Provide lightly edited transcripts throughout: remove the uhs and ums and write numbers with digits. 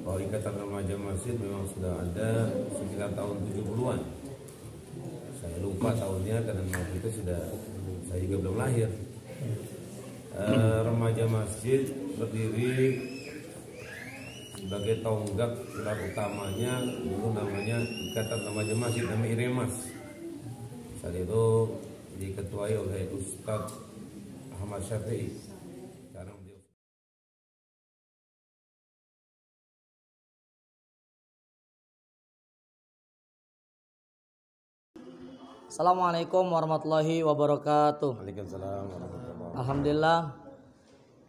bahwa Ikatan Remaja Masjid memang sudah ada sekitar tahun 70-an. Saya lupa tahunnya karena waktu itu saya juga belum lahir. Remaja Masjid berdiri sebagai tonggak pilar utamanya, dulu namanya Ikatan Remaja Masjid, namanya IREMAS. Saat itu diketuai oleh Ustadz Ahmad Syafi'i. Sekarang beliau. Assalamualaikum warahmatullahi wabarakatuh. Waalaikumsalam warahmatullahi wabarakatuh. Alhamdulillah,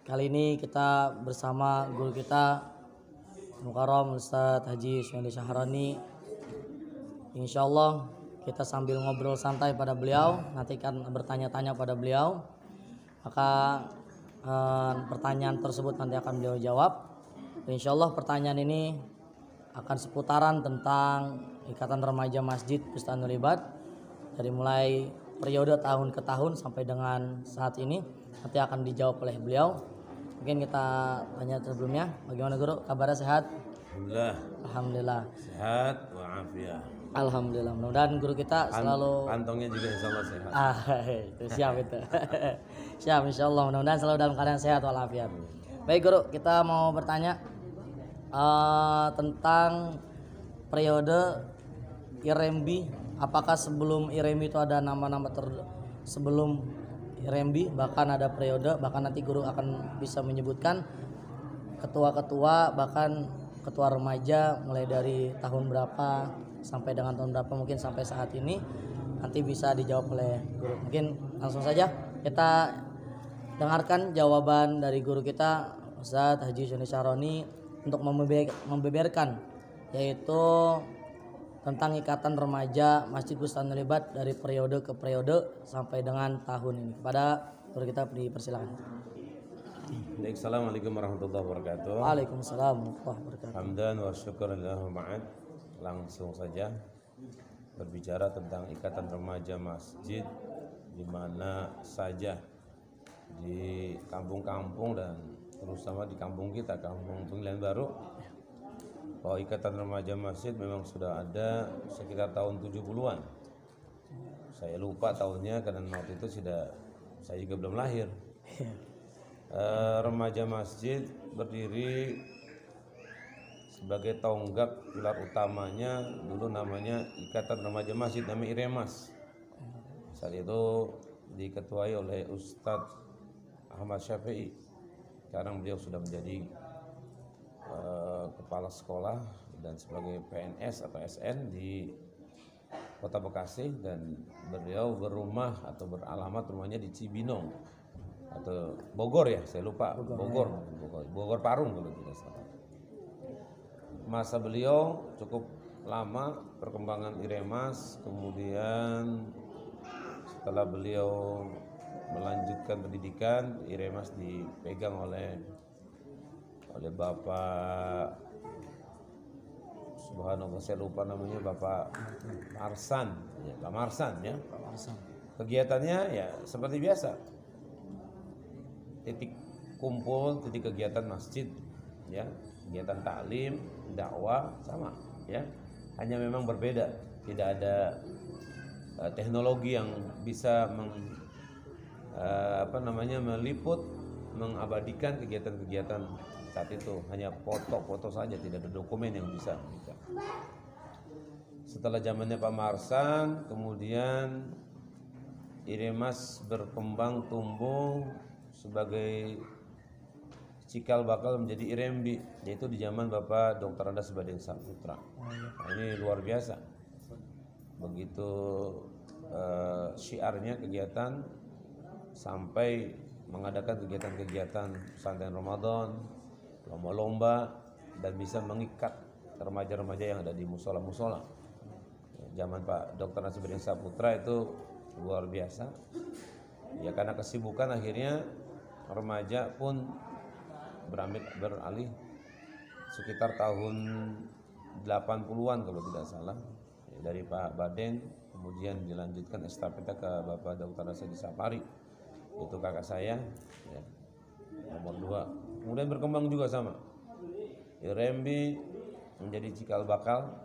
kali ini kita bersama guru kita Mukarram Ustadz Haji Suhendi Syahrani. Insyaallah kita sambil ngobrol santai pada beliau, nanti akan bertanya-tanya pada beliau. Maka pertanyaan tersebut nanti akan beliau jawab. Insyaallah pertanyaan ini akan seputaran tentang Ikatan Remaja Masjid Bustanul Ibad dari mulai periode tahun ke tahun sampai dengan saat ini, nanti akan dijawab oleh beliau. Mungkin kita tanya sebelumnya, bagaimana guru? Kabarnya sehat? Alhamdulillah. Alhamdulillah. Sehat wa'afiyah. Alhamdulillah. Mudah-mudahan guru kita selalu kantongnya juga insyaallah sehat. Itu siap itu. Siap insyaallah. Mudah-mudahan selalu dalam keadaan sehat walafiat. Baik guru, kita mau bertanya tentang periode IREMBI. Apakah sebelum IREMBI itu ada nama-nama sebelum IREMBI, bahkan ada periode, bahkan nanti guru akan bisa menyebutkan ketua-ketua, bahkan ketua remaja mulai dari tahun berapa sampai dengan tahun berapa, mungkin sampai saat ini, nanti bisa dijawab oleh guru. Mungkin langsung saja kita dengarkan jawaban dari guru kita Ustadz Haji Suhendi Syahrani untuk membeberkan, yaitu tentang Ikatan Remaja Masjid Bustanul Ibad dari periode ke periode sampai dengan tahun ini. Kepada guru kita dipersilakan. Assalamualaikum warahmatullahi wabarakatuh. Waalaikumsalam warahmatullahi wabarakatuh. Hamdan wa syukurillah ma'ad. Langsung saja berbicara tentang Ikatan Remaja Masjid di mana saja di kampung-kampung dan terutama di kampung kita, Kampung Penggalian Baru, bahwa Ikatan Remaja Masjid memang sudah ada sekitar tahun 70-an. Saya lupa tahunnya karena waktu itu saya juga belum lahir. Remaja Masjid berdiri sebagai tonggak pilar utamanya, dulu namanya Ikatan Remaja Masjid, namanya IREMAS. Saat itu diketuai oleh Ustadz Ahmad Syafi'i. Sekarang beliau sudah menjadi kepala sekolah dan sebagai PNS atau SN di Kota Bekasi, dan beliau berumah atau beralamat rumahnya di Cibinong atau Bogor ya, saya lupa. Bogor Parung kalau tidak salah. Masa beliau cukup lama perkembangan IREMAS, kemudian setelah beliau melanjutkan pendidikan, IREMAS dipegang oleh Bapak, subhanallah saya lupa namanya, Bapak Marsan ya, Pak Marsan ya. Kegiatannya ya seperti biasa, titik kumpul, titik kegiatan masjid ya, kegiatan taklim, dakwah sama ya, hanya memang berbeda, tidak ada teknologi yang bisa meliput, mengabadikan kegiatan-kegiatan saat itu. Hanya foto-foto saja, tidak ada dokumen yang bisa. Setelah zamannya Pak Marsan, kemudian IREMAS berkembang tumbuh sebagai cikal bakal menjadi IREMBI, yaitu di zaman Bapak Dr. Andes Badeng Saputra. Nah, ini luar biasa. Begitu syiarnya kegiatan, sampai mengadakan kegiatan-kegiatan pesantren Ramadan, lomba-lomba, dan bisa mengikat remaja-remaja yang ada di musola-musola. Zaman Pak Dr. Andes Badeng Saputra itu luar biasa. Ya karena kesibukan akhirnya remaja pun beralih sekitar tahun 80-an kalau tidak salah, dari Pak Badeng, kemudian dilanjutkan estafeta ke Bapak Dr. Rasidi Sapari, itu kakak saya ya, nomor 2. Kemudian berkembang juga sama IREMBI, menjadi cikal bakal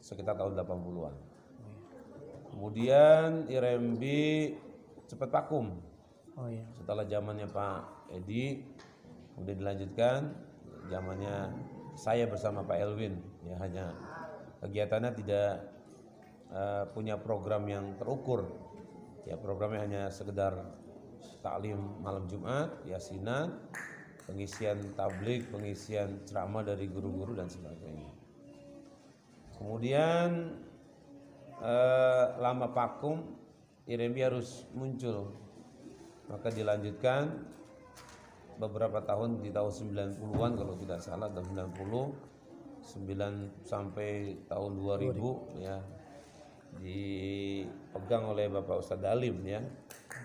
sekitar tahun 80-an. Kemudian IRMB cepat vakum Oh iya. setelah zamannya Pak Edi, kemudian dilanjutkan zamannya saya bersama Pak Elwin. Ya, hanya kegiatannya tidak punya program yang terukur. Ya, programnya hanya sekedar taklim malam Jumat, yasinan, pengisian tablik, pengisian ceramah dari guru-guru dan sebagainya. Kemudian lama vakum, IRMB harus muncul, maka dilanjutkan beberapa tahun di tahun 90-an kalau tidak salah, tahun 9 sampai tahun 2000 ya, dipegang oleh Bapak Ustadz Dalim ya,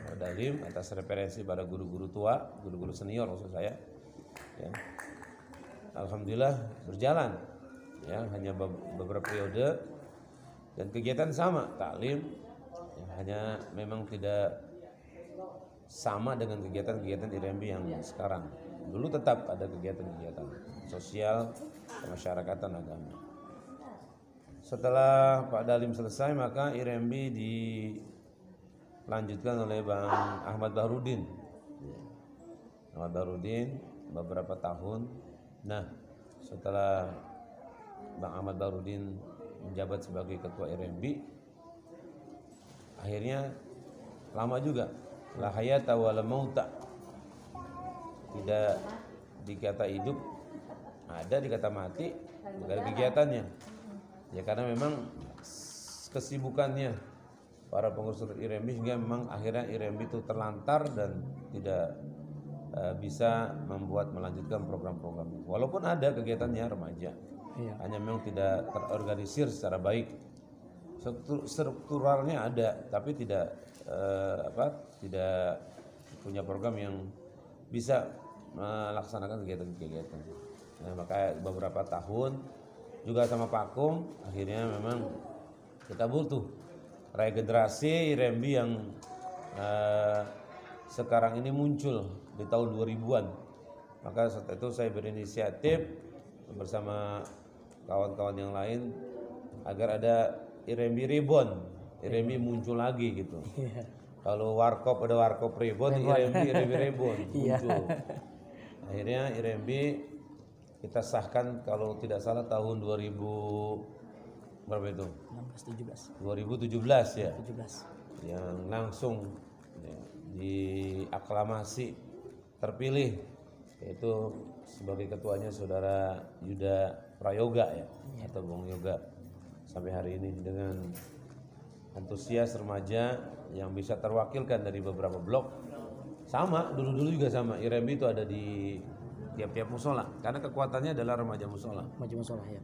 Bapak Dalim atas referensi pada guru-guru tua, guru-guru senior maksud saya ya. Alhamdulillah berjalan ya, hanya beberapa periode dan kegiatan sama taklim ya, hanya memang tidak sama dengan kegiatan-kegiatan IRMB yang sekarang. Dulu tetap ada kegiatan-kegiatan sosial, kemasyarakatan, agama. Setelah Pak Dalim selesai, maka IRMB dilanjutkan oleh Bang Ahmad Bahrudin. Ahmad Bahrudin beberapa tahun. Nah, setelah Bang Ahmad Bahrudin menjabat sebagai ketua IRMB, akhirnya lama juga. La hayata wa la mauta. Tidak dikata hidup, ada dikata mati, bukan kegiatannya. Ya karena memang kesibukannya para pengurus IRMB sehingga memang akhirnya IRMB itu terlantar dan tidak bisa melanjutkan program-programnya. Walaupun ada kegiatannya remaja, hanya memang tidak terorganisir secara baik. Strukturalnya ada, tapi tidak tidak punya program yang bisa melaksanakan kegiatan-kegiatan. Nah, maka beberapa tahun juga sama Pak Kum, akhirnya memang kita butuh regenerasi IRMB yang sekarang ini muncul di tahun 2000-an. Maka saat itu saya berinisiatif bersama kawan-kawan yang lain agar ada IRMB Reborn, IRMB muncul lagi gitu. Kalau warkop ada warkop Reborn, IRMB Reborn muncul. Akhirnya IRMB kita sahkan kalau tidak salah tahun 2000 berapa itu? 2017 ya. 17. Yang langsung ya, diaklamasi terpilih yaitu sebagai ketuanya Saudara Yuda Prayoga ya, atau Bung Yoga sampai hari ini dengan antusias remaja yang bisa terwakilkan dari beberapa blok. Sama dulu juga sama IRMB itu ada di tiap-tiap musola karena kekuatannya adalah remaja musola. Remaja musola ya.